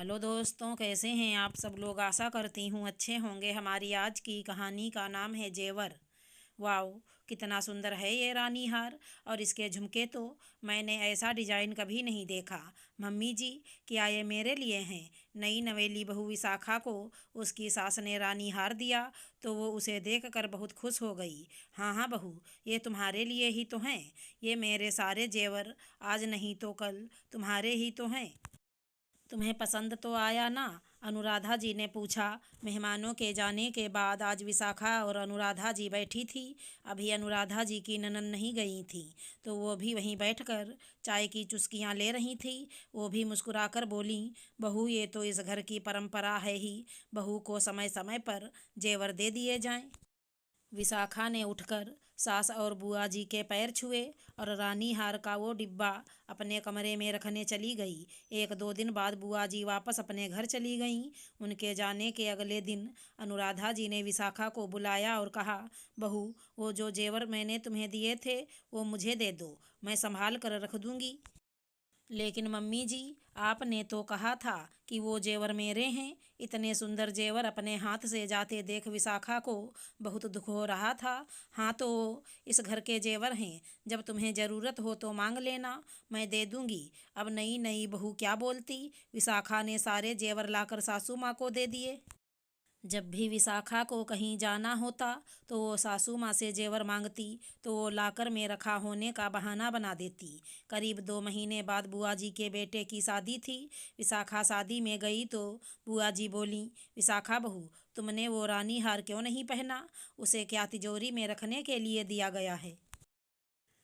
Hello दोस्तों, कैसे हैं आप सब लोग। आशा करती हूँ अच्छे होंगे। हमारी आज की कहानी का नाम है जेवर। वाओ, कितना सुंदर है ये रानी हार। और इसके झुमके तो मैंने ऐसा डिजाइन कभी नहीं देखा। मम्मी जी, क्या ये मेरे लिए हैं। नई नवेली बहू विशाखा को उसकी सास ने रानी हार दिया तो वो उसे देखकर बहुत खुश हो गई। हाँ हाँ बहू, ये तुम्हारे लिए ही तो हैं। ये मेरे सारे जेवर आज नहीं तो कल तुम्हारे ही तो हैं। तुम्हें पसंद तो आया ना? अनुराधा जी ने पूछा। मेहमानों के जाने के बाद आज विशाखा और अनुराधा जी बैठी थी। अभी अनुराधा जी की ननद नहीं गई थी तो वो भी वहीं बैठकर चाय की चुस्कियां ले रही थी। वो भी मुस्कुराकर बोली, बहू ये तो इस घर की परंपरा है ही, बहू को समय समय पर जेवर दे दिए जाएं। विशाखा ने उठकर सास और बुआ जी के पैर छुए और रानी हार का वो डिब्बा अपने कमरे में रखने चली गई। एक दो दिन बाद बुआ जी वापस अपने घर चली गईं। उनके जाने के अगले दिन अनुराधा जी ने विशाखा को बुलाया और कहा, बहू वो जो जेवर मैंने तुम्हें दिए थे वो मुझे दे दो, मैं संभाल कर रख दूंगी। लेकिन मम्मी जी, आपने तो कहा था कि वो जेवर मेरे हैं। इतने सुंदर जेवर अपने हाथ से जाते देख विशाखा को बहुत दुख हो रहा था। हाँ तो इस घर के जेवर हैं, जब तुम्हें ज़रूरत हो तो मांग लेना, मैं दे दूंगी। अब नई नई बहू क्या बोलती। विशाखा ने सारे जेवर लाकर सासू माँ को दे दिए। जब भी विशाखा को कहीं जाना होता तो वो सासू माँ से जेवर मांगती तो वो लाकर में रखा होने का बहाना बना देती। करीब 2 महीने बाद बुआ जी के बेटे की शादी थी। विशाखा शादी में गई तो बुआ जी बोली, विशाखा बहू, तुमने वो रानी हार क्यों नहीं पहना? उसे क्या तिजोरी में रखने के लिए दिया गया है?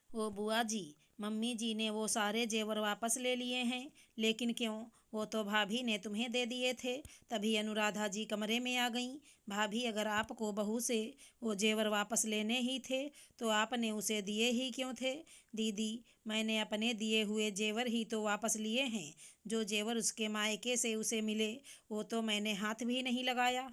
वो बुआ जी, मम्मी जी ने वो सारे जेवर वापस ले लिए हैं। लेकिन क्यों? वो तो भाभी ने तुम्हें दे दिए थे। तभी अनुराधा जी कमरे में आ गईं। भाभी, अगर आपको बहू से वो जेवर वापस लेने ही थे तो आपने उसे दिए ही क्यों थे? दीदी, मैंने अपने दिए हुए जेवर ही तो वापस लिए हैं। जो जेवर उसके मायके से उसे मिले वो तो मैंने हाथ भी नहीं लगाया।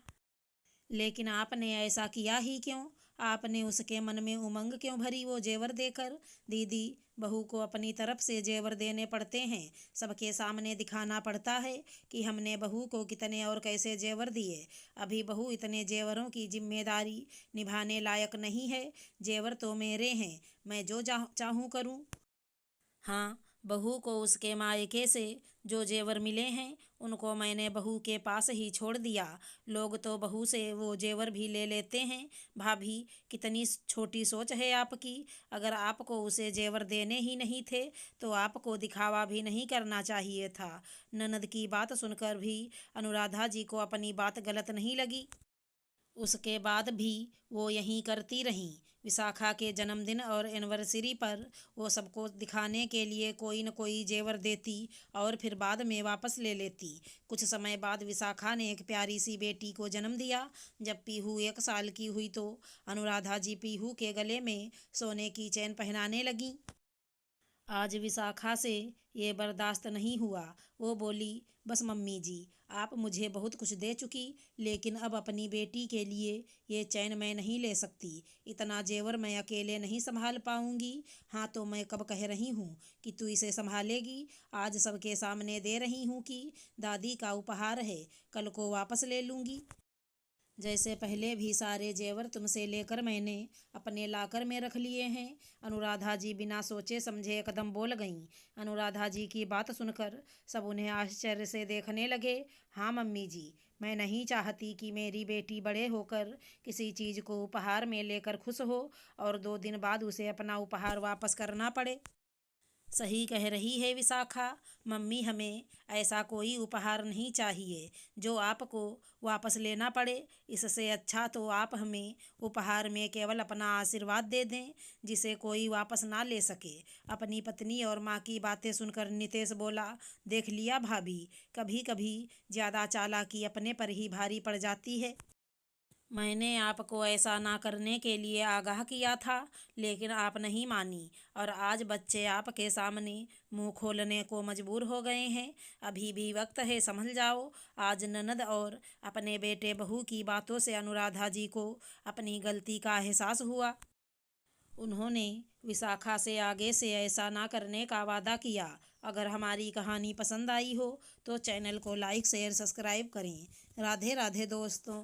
लेकिन आपने ऐसा किया ही क्यों? आपने उसके मन में उमंग क्यों भरी वो जेवर देकर? दीदी, बहू को अपनी तरफ से जेवर देने पड़ते हैं, सबके सामने दिखाना पड़ता है कि हमने बहू को कितने और कैसे जेवर दिए। अभी बहू इतने जेवरों की जिम्मेदारी निभाने लायक नहीं है। जेवर तो मेरे हैं, मैं जो चाहूँ करूँ। हाँ, बहू को उसके मायके से जो जेवर मिले हैं उनको मैंने बहू के पास ही छोड़ दिया। लोग तो बहू से वो जेवर भी ले लेते हैं। भाभी, कितनी छोटी सोच है आपकी। अगर आपको उसे जेवर देने ही नहीं थे तो आपको दिखावा भी नहीं करना चाहिए था। ननद की बात सुनकर भी अनुराधा जी को अपनी बात गलत नहीं लगी। उसके बाद भी वो यहीं करती रहीं। विशाखा के जन्मदिन और एनिवर्सरी पर वो सबको दिखाने के लिए कोई न कोई जेवर देती और फिर बाद में वापस ले लेती। कुछ समय बाद विशाखा ने एक प्यारी सी बेटी को जन्म दिया। जब पीहू 1 साल की हुई तो अनुराधा जी पीहू के गले में सोने की चैन पहनाने लगीं। आज विशाखा से ये बर्दाश्त नहीं हुआ। वो बोली, बस मम्मी जी, आप मुझे बहुत कुछ दे चुकी, लेकिन अब अपनी बेटी के लिए ये चैन मैं नहीं ले सकती। इतना जेवर मैं अकेले नहीं संभाल पाऊंगी। हाँ तो मैं कब कह रही हूँ कि तू इसे संभालेगी? आज सबके सामने दे रही हूँ कि दादी का उपहार है, कल को वापस ले लूँगी। जैसे पहले भी सारे जेवर तुमसे लेकर मैंने अपने लाकर में रख लिए हैं। अनुराधा जी बिना सोचे समझे एकदम बोल गईं। अनुराधा जी की बात सुनकर सब उन्हें आश्चर्य से देखने लगे। हाँ मम्मी जी, मैं नहीं चाहती कि मेरी बेटी बड़े होकर किसी चीज़ को उपहार में लेकर खुश हो और 2 दिन बाद उसे अपना उपहार वापस करना पड़े। सही कह रही है विशाखा। मम्मी, हमें ऐसा कोई उपहार नहीं चाहिए जो आपको वापस लेना पड़े। इससे अच्छा तो आप हमें उपहार में केवल अपना आशीर्वाद दे दें, जिसे कोई वापस ना ले सके। अपनी पत्नी और माँ की बातें सुनकर नितेश बोला, देख लिया भाभी, कभी कभी ज़्यादा चालाकी अपने पर ही भारी पड़ जाती है। मैंने आपको ऐसा ना करने के लिए आगाह किया था, लेकिन आप नहीं मानी और आज बच्चे आपके सामने मुंह खोलने को मजबूर हो गए हैं। अभी भी वक्त है, संभल जाओ। आज ननद और अपने बेटे बहू की बातों से अनुराधा जी को अपनी गलती का एहसास हुआ। उन्होंने विशाखा से आगे से ऐसा ना करने का वादा किया अगर हमारी कहानी पसंद आई हो तो चैनल को लाइक शेयर सब्सक्राइब करें। राधे राधे दोस्तों।